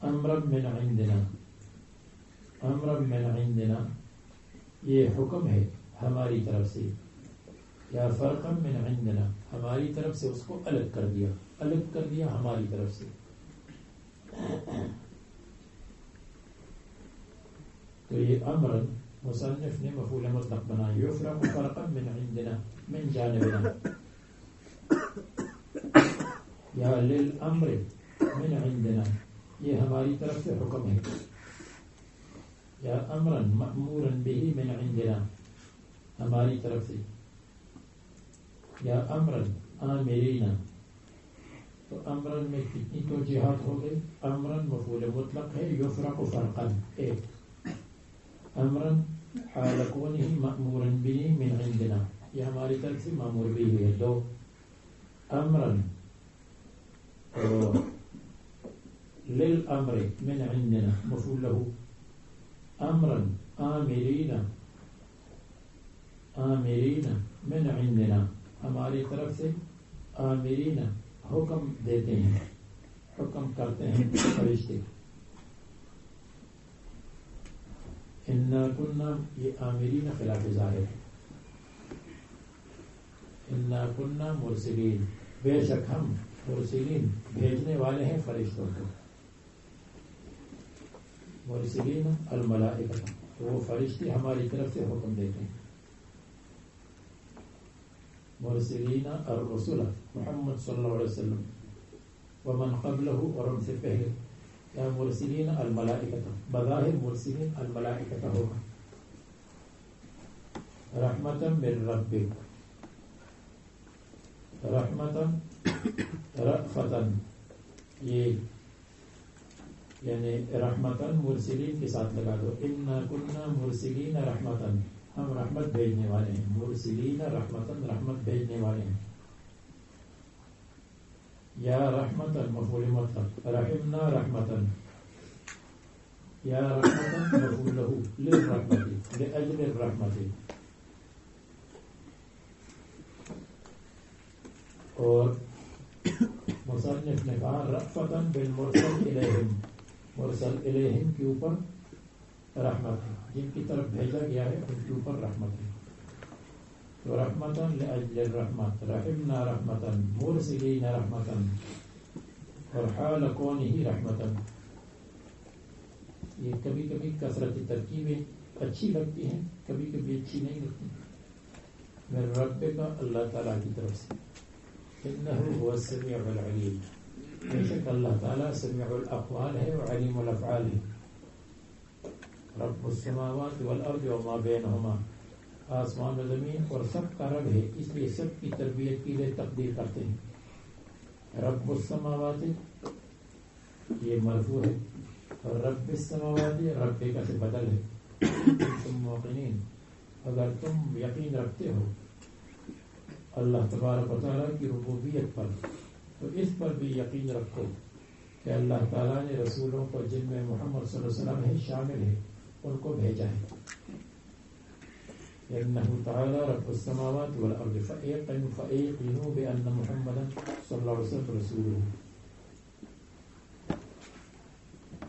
Speaker 2: امرا من عندنا، امرا من عندنا یہ حکم ہے ہماری طرف سے، یا فرقا من عندنا ہماری طرف سے اس کو الگ کر دیا ہماری طرف سے. تو یہ امرا مصنف نے مفعول مطلق بنایا، یفرق فرقا من عندنا من جانبنا، یا للامر من عندنا یہ ہماری طرف سے حکم ہے، یا امرا مأمورا به من عندنا ہماری طرف سے، یا امرا آمرین. تو امرا میں کتنی توجیہات ہو گئی؟ امرا مفعول مطلق ہے، یفرق فرقا ایک، امرا حال کونہ مأمورا به من عندنا یہ ہماری طرف سے مأمور بھی ہے دو، امرا للامر من عندنا مفعول له، امرا آمرین من عندنا ہماری طرف سے، آمرین حکم دیتے ہیں، حکم کرتے ہیں فرشتے. انا کننا یہ آمرین خلاف ظاہر ہے، انا کننا مرسلین بے شک ہم مرسلین بھیجنے والے ہیں فرشتوں کو، مرسلین الملائکہ تو وہ فرشتے ہماری طرف سے حکم دیتے ہیں. مرسلین الرسل محمد صلی اللہ علیہ وسلم ومن قبلہ اور ان سے پہلے، یا مرسلین الملائکہ بظاہر مرسلین الملائکہ ہوگا، رحمتا من ربک، رحمتاً رأفتاً یہ یعنی رحمتاً مرسلین کے ساتھ لگا دو، انا کننا مرسلین رحمتاً ہم رحمت بھیجنے والے ہیں، مرسلین رحمتاً رحمت بھیجنے والے ہیں، یا رحمتاً مفعول مطلق، رحمنا رحمتاً، یا رحمتاً مفعول له للرحمت لأجل الرحمت. اور مصنف نے کہا رأفتاً بالمرسل الیہم، مرسل الیہم کے اوپر رحمت ہے، جن کی طرف بھیجا گیا ہے ان کے اوپر رحمت ہے. تو رحمتاً لأجل الرحمت، رحمنا رحمتاً، مرسلین رحمتاً، اور حال کونہ رحمتاً. یہ کبھی کبھی کثرت ترکیبیں اچھی لگتی ہیں، کبھی کبھی اچھی نہیں لگتی. میرے رب کا اللہ تعالیٰ کی طرف سے انہ هو السمیع العلیم، بے شک اللہ تعالیٰ سمیع الاقوال ہے اور علیم الافعال ہے. رب السماوات والارض وما بینہما، آسمان و زمین اور سب کا رب ہے، اس لیے سب کی تربیت کے لیے تقدیر کرتے ہیں. رب السماوات یہ مرفوع ہے، اور رب السماوات رب کا سے بدل ہے. تم موقنین، اگر تم یقین رکھتے ہو اللہ تبارک و تعالیٰ کی ربوبیت پر، تو اس پر بھی یقین رکھو کہ اللہ تعالیٰ نے رسولوں کو جن میں محمد صلی اللہ علیہ وسلم ہے شامل ہے، ان کو بھیجا ہے. إنه تعالى رب السماوات والأرض فأيقنوا بأن محمدا صلى الله عليه وسلم رسوله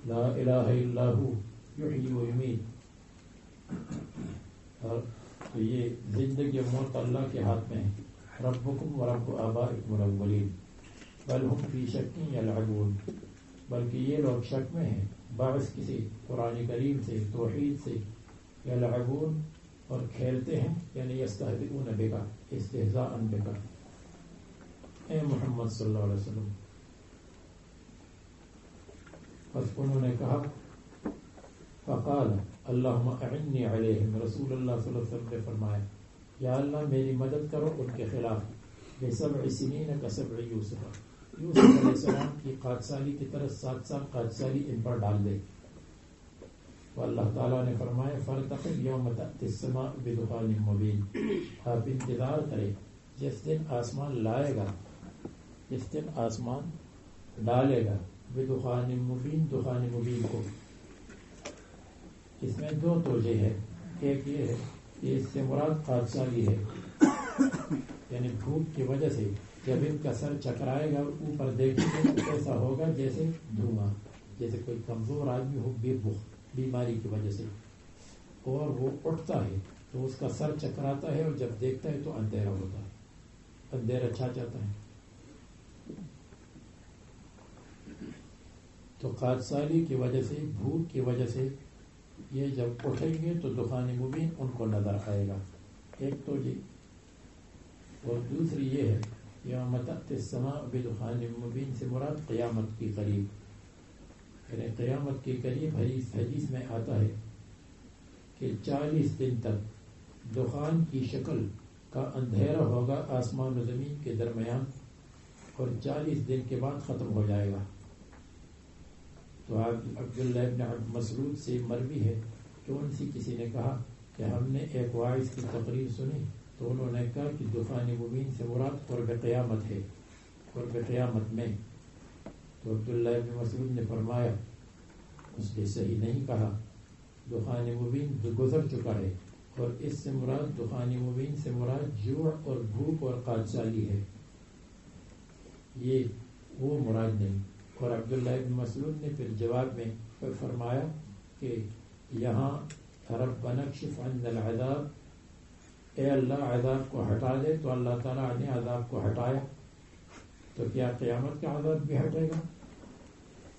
Speaker 2: لا إله إلا هو يحيي ويميت. تو یہ زندگی و موت اللہ کے ہاتھ میں ہے. ربکم و رب آبائکم الاولین بل هم فی شک یلعبون، بلکہ یہ لوگ شک میں ہیں بعض کسی قرآن کریم سے، توحید سے. یلعبون اور کھیلتے ہیں، یعنی یستہزئون بک، استہزاء بک، اے محمد صلی اللہ علیہ وسلم. پس انہوں نے کہا فقال اللہم اعنی علیہم، رسول اللہ صلی اللہ علیہ وسلم نے فرمایا یا اللہ میری مدد کرو ان کے خلاف. بسبع سنین کسبع یوسف، یوسف علیہ السلام کی قادسالی کی طرح 7 سال قادسالی ان پر ڈال دے. تو اللہ تعالیٰ نے فرمایا فارتقب یوم تأتی السماء بدخان مبین، آپ انتظار کریں جس دن آسمان لائے گا، جس دن آسمان ڈالے گا بدخان مبین، دخان مبین کو. اس میں 2 توجہ ہے. ایک یہ ہے کہ اس سے مراد قادسالی ہے، یعنی بھوک کی وجہ سے جب ان کا سر چکرائے گا اوپر دیکھیں گے تو ایسا ہوگا جیسے دھواں، جیسے کوئی کمزور آدمی ہو بیماری کی وجہ سے، اور وہ اٹھتا ہے تو اس کا سر چکراتا ہے، اور جب دیکھتا ہے تو اندھیرا ہوتا ہے، اندھیرا چھا جاتا ہے. تو قادسالی کی وجہ سے، بھوک کی وجہ سے یہ جب اٹھیں گے تو دخان مبین ان کو نظر آئے گا. ایک تو جی، اور دوسری یہ ہے یوم تأتی السماء بدخان مبین سے مراد قیامت کی قریب، یعنی قیامت کے قریب. حدیث میں آتا ہے کہ 40 دن تک دخان کی شکل کا اندھیرا ہوگا آسمان و زمین کے درمیان، اور 40 دن کے بعد ختم ہو جائے گا. تو عبداللہ ابن مسعود سے مروی ہے کہ ان سے کسی نے کہا کہ ہم نے ایک واعظ کی تقریر سنی، تو انہوں نے کہا کہ دخان مبین سے مراد قرب قیامت ہے، قرب قیامت میں. تو عبداللہ ابن مسعود نے فرمایا اس نے صحیح نہیں کہا، دخان مبین گزر چکا ہے، اور اس سے مراد دخان مبین سے مراد جوع اور بھوک اور قادسالی ہے، یہ وہ مراد نہیں. اور عبداللہ ابن مسعود نے پھر جواب میں فرمایا کہ یہاں ربنا اکشف عنا العذاب، اے اللہ عذاب کو ہٹا دے. تو اللہ تعالیٰ نے عذاب کو ہٹایا، تو کیا قیامت کا عذاب بھی ہٹے گا؟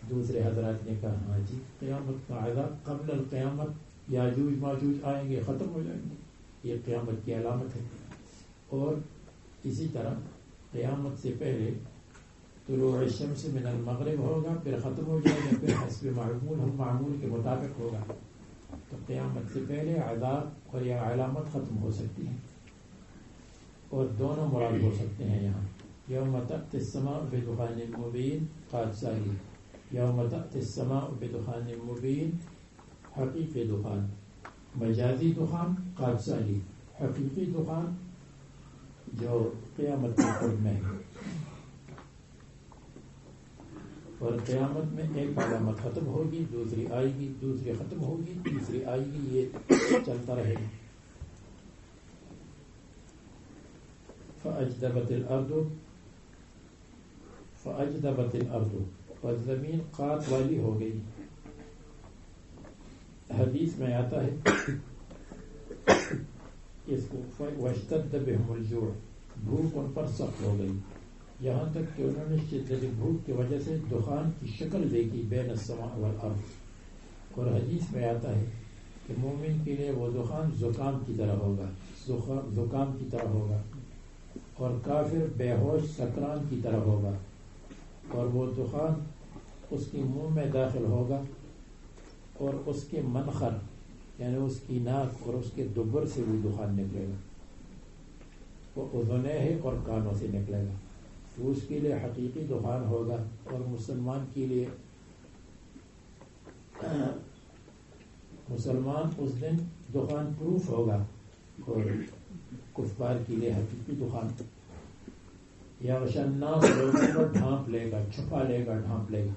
Speaker 2: دوسرے حضرات نے کہا ہاں جی، قیامت کا عذاب قبل القیامت یاجوج ماجوج آئیں گے، ختم ہو جائیں گے، یہ قیامت کی علامت ہے. اور اسی طرح قیامت سے پہلے طلوع الشمس من المغرب ہوگا، پھر ختم ہو جائے گا، پھر حسب معمول ہم معمول کے مطابق ہوگا. تو قیامت سے پہلے عذاب اور یہ علامت ختم ہو سکتی ہے، اور دونوں مراد ہو سکتے ہیں یہاں. یوم تأتی السماء بدخان مبین قادسالی، یوم تأتی السماء بدخان مبین حقیقی دخان، مجازی دخان قادسالی، حقیقی دخان جو قیامت کے قرب میں ہے. اور قیامت میں ایک علامت ختم ہوگی، دوسری آئے گی، دوسری ختم ہوگی، تیسری آئے گی، یہ چلتا رہے گا. فأجدبت الارض، اور زمین قات والی ہو گئی. حدیث میں آتا ہے اس کو واشتد بہم الجوع، بھوک ان پر سخت ہو گئی، یہاں تک کہ انہوں نے شدت بھوک کی وجہ سے دخان کی شکل دیکھی بین السماء والارض۔ اور حدیث میں آتا ہے کہ مومن کے لیے وہ دخان زکام کی طرح ہوگا، زکام کی طرح ہوگا، اور کافر بے ہوش سکران کی طرح ہوگا، اور وہ دخان اس کے منہ میں داخل ہوگا اور اس کے منخر یعنی اس کی ناک اور اس کے دبر سے وہ دخان نکلے گا، وہ اذنیہ اور کانوں سے نکلے گا، تو اس کے لیے حقیقی دخان ہوگا۔ اور مسلمان کے لیے مسلمان اس دن دخان پروف ہوگا، اور کفار کے لیے حقیقی دخان یا الناس لوگوں کو ڈھانپ لے گا، چھپا لے گا، ڈھانپ لے گا۔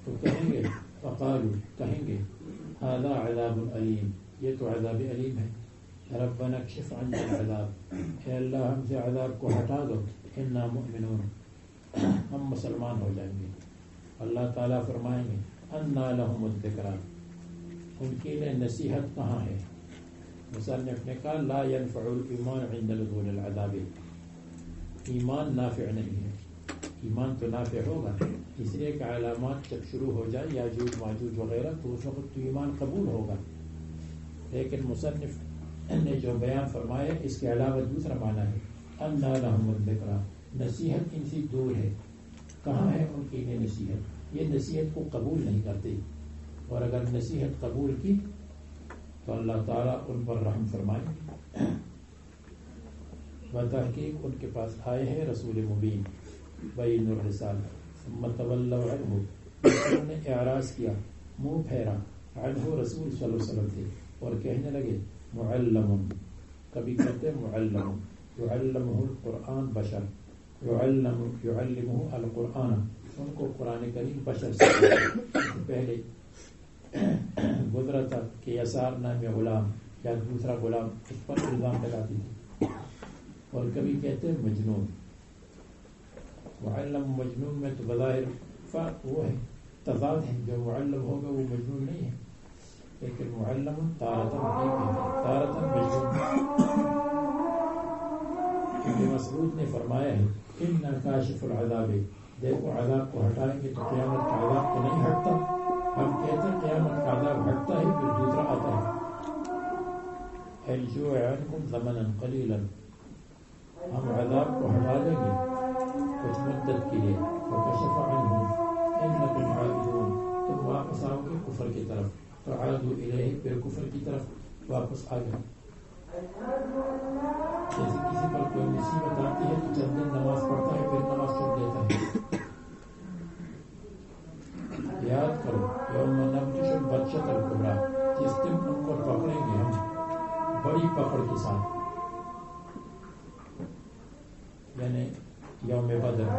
Speaker 2: تو کہیں گے فقالوا، کہیں گے هذا عذاب علیم، یہ تو عذاب علیم ہے، ربنا اکشف عنا العذاب، اے اللہ ہم سے عذاب کو ہٹا دو، انا مؤمنون، ہم مسلمان ہو جائیں گے۔ اللہ تعالیٰ فرمائیں گے انا لهم الذکریٰ، ان کے لیے نصیحت کہاں ہے؟ مصنف نے کہا لا ينفع الایمان عند نزول العذاب، ایمان نافع نہیں ہے، ایمان تو نافع ہوگا اس لیے کہ علامات جب شروع ہو جائے یاجوج ماجوج وغیرہ تو اس وقت تو ایمان قبول ہوگا، لیکن مصنف نے جو بیان فرمایا اس کے علاوہ دوسرا معنی ہے انا لهم الذکریٰ، نصیحت ان سے دور ہے، کہاں ہے ان کے لیے نصیحت؟ یہ نصیحت کو قبول نہیں کرتے، اور اگر نصیحت قبول کی تو اللہ تعالیٰ ان پر رحم فرمائے۔ بتحقیق ان کے پاس آئے ہیں رسول مبین بین الرسالہ، ثم تولوا عنہ، انہوں نے اعراض کیا، منہ پھیرا، عنہ رسول صلی اللہ علیہ وسلم تھے، اور کہنے لگے معلم، کبھی کہتے معلم، يعلمہ القرآن بشر، يعلمہ القرآن، ان کو قرآن کریم بشر سے پہلے گزرا تھا کہ یسار نام غلام یا دوسرا غلام، اس پر الزام لگاتی تھی، اور کبھی کہتے مجنون۔ معلم مجنون میں تو بظاہر فرق وہ ہے، تضاد ہے، جو معلم ہوگا وہ مجنون نہیں ہے، لیکن معلم تارتاً ٹھیک ہے، تارتاً مجنون۔ ابن مسعود نے فرمایا ہے اِنَّا کاشف العذاب، دیکھو عذاب کو ہٹائیں گے تو قیامت کا عذاب تو نہیں ہٹتا، ہم کہتے ہیں قیامت کا عذاب ہٹتا ہے پھر دوسرا آتا ہے، الجوع عنکم زمنا قلیلا، ہم عذاب کو ہٹا دیں گے کچھ مدت کے لیے، وکشف عنہم انکم عائدون، تم واپس آؤ گے کفر کی طرف، فعادوا الیہ، پھر کفر کی طرف واپس آ گئے۔ جیسے کسی پر کوئی مصیبت آتی ہے تو چند دن نماز پڑھتا ہے پھر نماز چھوڑ دیتا ہے۔ یاد کرو یوم نبطش البطشۃ الکبریٰ، جس دن ان کو پکڑیں گے ہم بڑی پکڑ کے ساتھ، یعنی یوم بدر،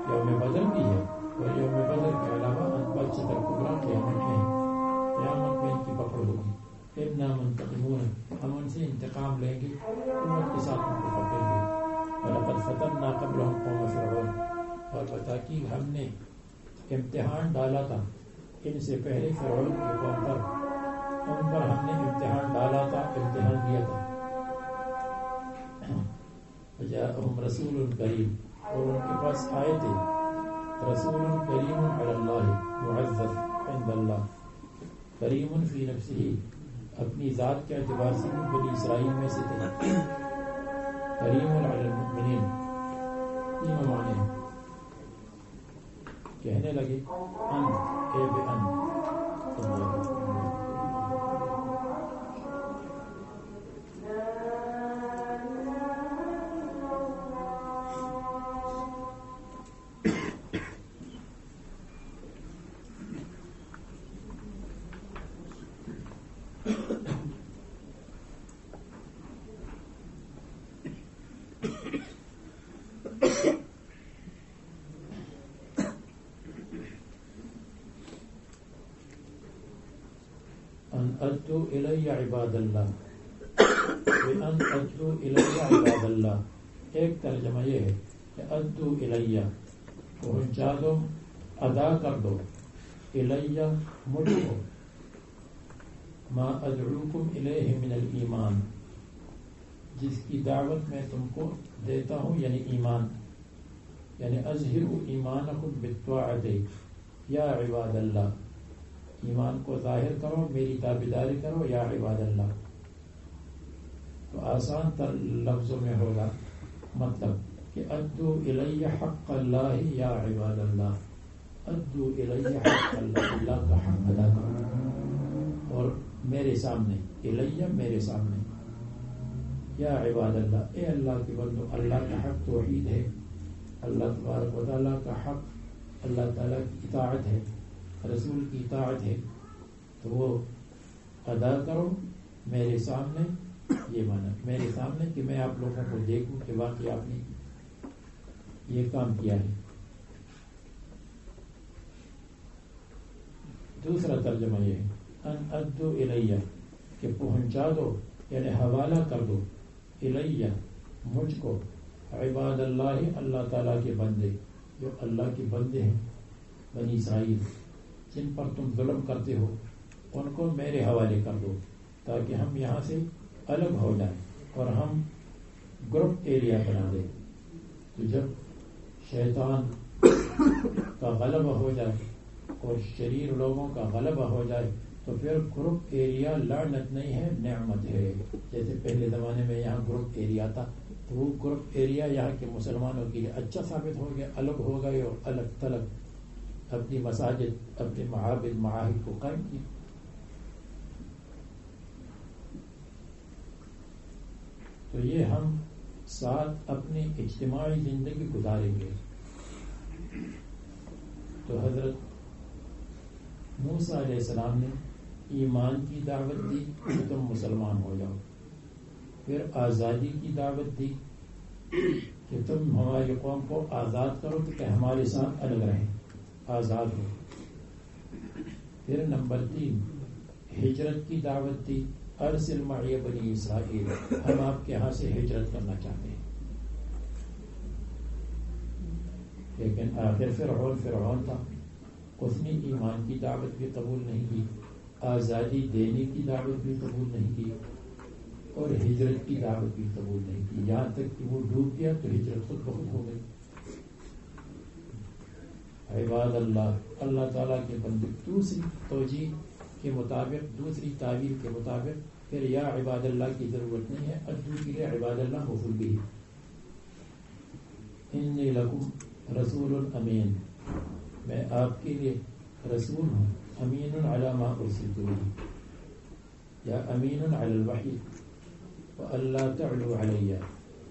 Speaker 2: یوم بدر بھی ہے، اور یوم بدر کے علاوہ البطشۃ الکبریٰ قیامت میں ہے، قیامت میں ان کی پکڑ ہوگی۔ اِنَّا مُنْتَقِمُونَ، ہم ان سے انتقام لیں گے، قوت کے ساتھ ان کو پکڑیں گے۔ وَلَقَدْ فَتَنَّا قَبْلَهُمْ قَوْمَ فِرْعَوْنَ، اور بتحقیق ہم نے امتحان ڈالا تھا ان سے پہلے فرعون کی قوم پر، ان پر ہم نے امتحان ڈالا تھا، امتحان دیا تھا۔ وَجَاءَهُمْ رَسُولٌ کریم، اور ان کے پاس آئے تھے رسول کریم علی اللہ، معزز عند اللہ، کریم فی نفسہ، اپنی ذات کے اعتبار سے بنی اسرائیل میں سے تھے، کریم علی المؤمنین، تین معنی ہیں۔ کہنے لگے ان، اے بے ان، ادعو الی عباد اللہ، بأن ادعو الی عباد اللہ، ایک ترجمہ یہ ہے کہ ادعو الی، پہنچا دو، ادا کر دو، الی مجھ کو، ما ادعوکم الیہ من الایمان، جس کی دعوت میں تم کو دیتا ہوں، یعنی ایمان، یعنی اظہروا ایمانکم بالطاعۃ یا عباد اللہ، ایمان کو ظاہر کرو، میری تابعداری کرو یا عباد اللہ۔ تو آسان تر لفظوں میں ہوگا مطلب کہ ادو الی حق اللہ یا عباد اللہ، ادو الی حق اللہ، اللہ کا حق ادا کرو اور میرے سامنے، الیہ میرے سامنے، یا عباد اللہ اے اللہ کے بندو، اللہ کا حق توحید ہے، اللہ تبارک و تعالیٰ کا حق اللہ تعالیٰ کی اطاعت ہے، رسول کی اطاعت ہے، تو وہ ادا کرو میرے سامنے۔ یہ مانا میرے سامنے کہ میں آپ لوگوں کو دیکھوں کہ واقعی آپ نے یہ کام کیا ہے۔ دوسرا ترجمہ یہ ہے ان ادو الیہ، کہ پہنچا دو یعنی حوالہ کر دو، الیہ مجھ کو، عباد اللہ اللہ تعالیٰ کے بندے، جو اللہ کے بندے ہیں بنی اسرائیل، جن پر تم ظلم کرتے ہو، ان کو میرے حوالے کر دو تاکہ ہم یہاں سے الگ ہو جائیں اور ہم گروپ ایریا بنا دیں۔ تو جب شیطان کا غلبہ ہو جائے اور شریر لوگوں کا غلبہ ہو جائے تو پھر گروپ ایریا لعنت نہیں ہے، نعمت ہے۔ جیسے پہلے زمانے میں یہاں گروپ ایریا تھا تو وہ گروپ ایریا یہاں کے مسلمانوں کے لیے اچھا ثابت ہو گیا، الگ ہو گئے اور الگ تلگ اپنی مساجد، اپنے معابد، معاہد کو قائم کی۔ تو یہ ہم ساتھ اپنی اجتماعی زندگی گزاریں گے۔ تو حضرت موسیٰ علیہ السلام نے ایمان کی دعوت دی کہ تم مسلمان ہو جاؤ، پھر آزادی کی دعوت دی کہ تم ہماری قوم کو آزاد کرو کہ ہمارے ساتھ الگ رہیں، آزاد ہو۔ پھر نمبر 3 ہجرت کی دعوت دی، ارسل معی بنی اسرائیل، ہم آپ کے ہاں سے ہجرت کرنا چاہتے ہیں۔ لیکن آخر فرعون تھا، اس نے ایمان کی دعوت بھی قبول نہیں کی، آزادی دینے کی دعوت بھی قبول نہیں کی اور ہجرت کی دعوت بھی قبول نہیں کی، یہاں تک کہ وہ ڈوب گیا تو ہجرت خود بخود ہو گئی۔ عباد اللہ، اللہ تعالیٰ کے بندے، دوسری توجیہ کے مطابق، دوسری تعبیر کے مطابق پھر یا عباد اللہ کی ضرورت نہیں ہے، ادو کے لیے عباد اللہ مفعول بھی ہے۔ انی لکم رسول امین، میں آپ کے لیے رسول ہوں، امین علی ما ارسلت بہ، یا امین علی الوحی والا تعلوا علی،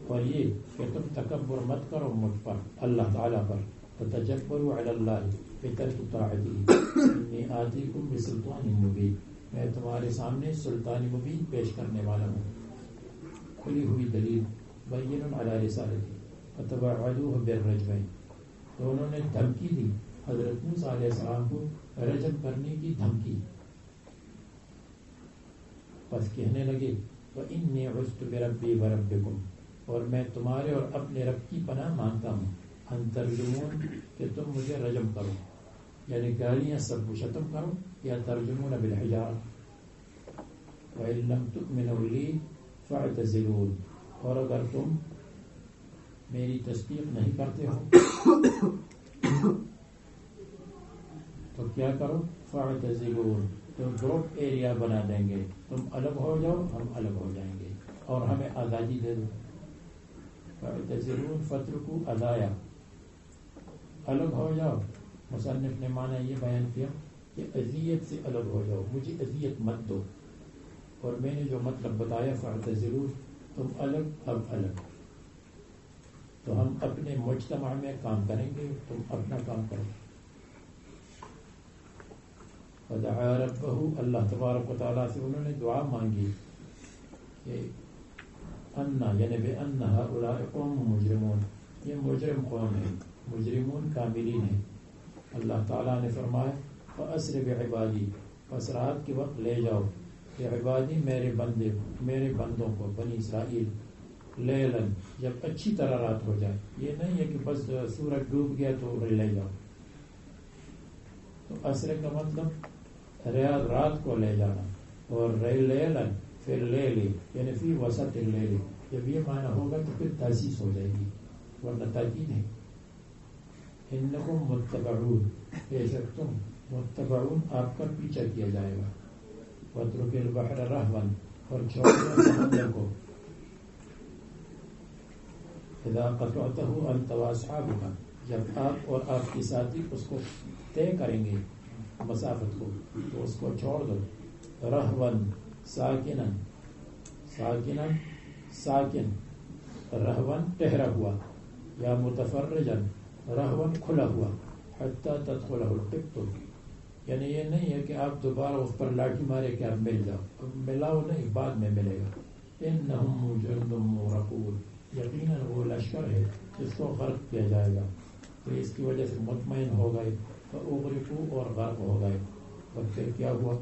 Speaker 2: اور یہ کہ تم تکبر مت کرو مجھ پر، اللہ تعالیٰ پر، فتجبروا علی اللہ بترک طاعتہ، انی آتیکم بسلطان مبین، میں تمہارے سامنے سلطان مبین پیش کرنے والا ہوں، کھلی ہوئی دلیل، بین علی رسالتی فتوعدوہ بالرجمین۔ تو انہوں نے دھمکی دی حضرت موسیٰ علیہ السلام کو، رجم کرنے کی دھمکی، پس کہنے لگے وَإِنِّي عُذْتُ بِرَبِّي وَرَبِّكُمْ، اور میں تمہارے اور اپنے رب کی پناہ مانگتا ہوں، ان ترجمون، کہ تم مجھے رجم کرو، یعنی گالیاں سب و شتم کرو، یا ترجمون بالحجارہ، وَإِن لَّمْ تُؤْمِنُوا لِي فَاعْتَزِلُونِ، اور اگر تم میری تصدیق نہیں کرتے ہو تو کیا کرو، فَاعْتَزِلُونِ، تو گروپ ایریا بنا دیں گے، تم الگ ہو جاؤ، ہم الگ ہو جائیں گے اور ہمیں آزادی دے دو۔ فَاعْتَزِلُونِ فَاتْرُكُوا أَذَايَا، الگ ہو جاؤ۔ مصنف نے معنی یہ بیان کیا کہ اذیت سے الگ ہو جاؤ، مجھے اذیت مت دو، اور میں نے جو مطلب بتایا فَاعْتَزِلُونِ، تم الگ، اب الگ، تو ہم اپنے مجتمع میں کام کریں گے، تم اپنا کام کرو۔ فدعا ربہ، اللہ تبارک و تعالیٰ سے انہوں نے دعا مانگی کہ انا، یعنی بے ان ہؤلاء قوم مجرمون، یہ مجرم قوم ہے، مجرمون کاملین ہیں۔ اللہ تعالیٰ نے فرمایا فَأَسْرِ بِعِبَادِي، پس رات کے وقت لے جاؤ کہ عبادی میرے بندے، میرے بندوں کو، بنی اسرائیل، لیلاً، جب اچھی طرح رات ہو جائے، یہ نہیں ہے کہ بس سورج ڈوب گیا تو لے جاؤ۔ تو اسر کا مطلب رات کو لے جانا، اور لیلن پھر لیلی یعنی فی وسط اللیل، جب یہ معنی ہوگا تو پھر تاسیس ہو جائے گی، ورنہ تاکید ہے. انکم متبعون، بے شک تم متبعون آپ کا پیچھا کیا جائے گا. واترک البحر رہوا، اور چھوڑ دو سمندر کو. اذا قطعتہ انت واصحابک، جب آپ اور آپ کے ساتھی اس کو طے کریں گے مسافت کو تو اس کو چھوڑ دو. رہون ساکنن، ساکنن ساکن، رہون ٹھہرا ہوا، یا متفرجن رہون کھلا ہوا. حتی تدخلہ القبط، یعنی یہ نہیں ہے کہ آپ دوبارہ اس پر لاٹھی مارے کہ آپ مل جاؤ، ملاؤ نہیں، بعد میں ملے گا. انہم جند مغرقون، یقیناً وہ لشکر ہے جس کو غرق کیا جائے گا. تو اس کی وجہ سے مطمئن ہو گئے، فاغرقوا، اور غرق ہو گئے. اور پھر کیا ہوا؟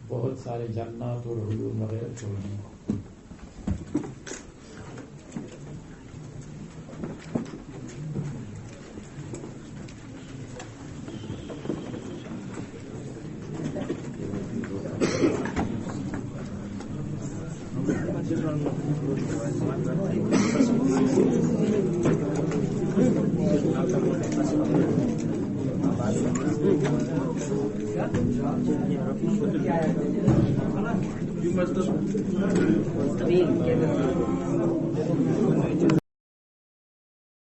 Speaker 2: بہت سارے جنات اور عیون وغیرہ چھوڑ دیے.
Speaker 3: You must have